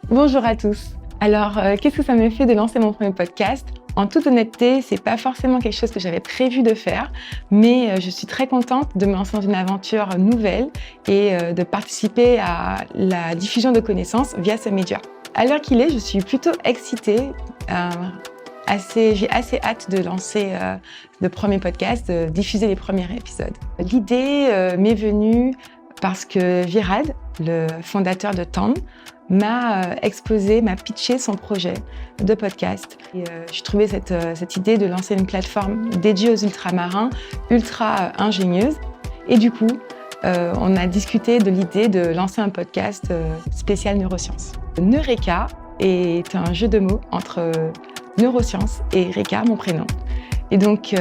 Bonjour à tous. Alors, qu'est-ce que ça me fait de lancer mon premier podcast ? En toute honnêteté, c'est pas forcément quelque chose que j'avais prévu de faire, mais je suis très contente de me lancer dans une aventure nouvelle et de participer à la diffusion de connaissances via ce média. À l'heure qu'il est, je suis plutôt excitée. J'ai assez hâte de lancer le premier podcast, de diffuser les premiers épisodes. L'idée m'est venue parce que Virad, le fondateur de Tand, m'a pitché son projet de podcast. J'ai trouvé cette idée de lancer une plateforme dédiée aux ultramarins, ultra ingénieuse. Et du coup, on a discuté de l'idée de lancer un podcast spécial neurosciences. Neureka est un jeu de mots entre neurosciences et Reka, mon prénom. Et donc,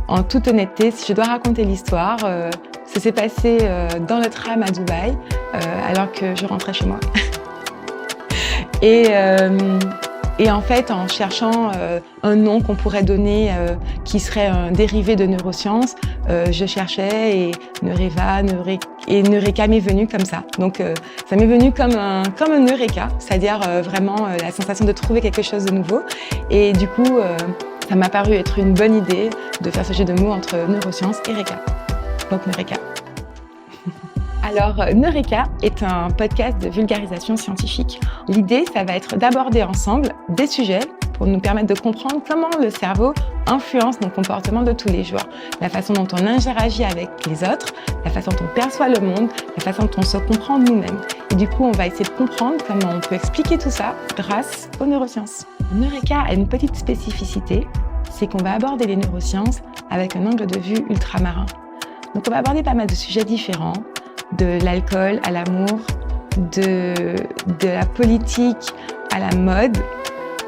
en toute honnêteté, si je dois raconter l'histoire, ça s'est passé dans le tram à Dubaï, alors que je rentrais chez moi. Et en fait, en cherchant un nom qu'on pourrait donner qui serait un dérivé de neurosciences, je cherchais et Neureka m'est venu comme ça. Donc, ça m'est venu comme un Neureka, c'est-à-dire vraiment la sensation de trouver quelque chose de nouveau. Et du coup, ça m'a paru être une bonne idée de faire ce jeu de mots entre neurosciences et Reka. Donc, Neureka. Alors, Neureka est un podcast de vulgarisation scientifique. L'idée, ça va être d'aborder ensemble des sujets pour nous permettre de comprendre comment le cerveau influence nos comportements de tous les jours, la façon dont on interagit avec les autres, la façon dont on perçoit le monde, la façon dont on se comprend nous-mêmes. Et du coup, on va essayer de comprendre comment on peut expliquer tout ça grâce aux neurosciences. Neureka a une petite spécificité, c'est qu'on va aborder les neurosciences avec un angle de vue ultramarin. Donc, on va aborder pas mal de sujets différents, de l'alcool à l'amour, de la politique à la mode.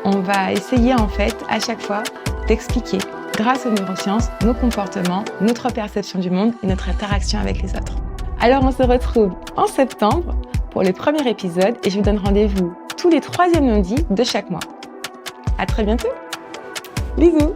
On va essayer en fait à chaque fois d'expliquer, grâce aux neurosciences, nos comportements, notre perception du monde et notre interaction avec les autres. Alors on se retrouve en septembre pour le premier épisode et je vous donne rendez-vous tous les 3e lundis de chaque mois. À très bientôt. Bisous.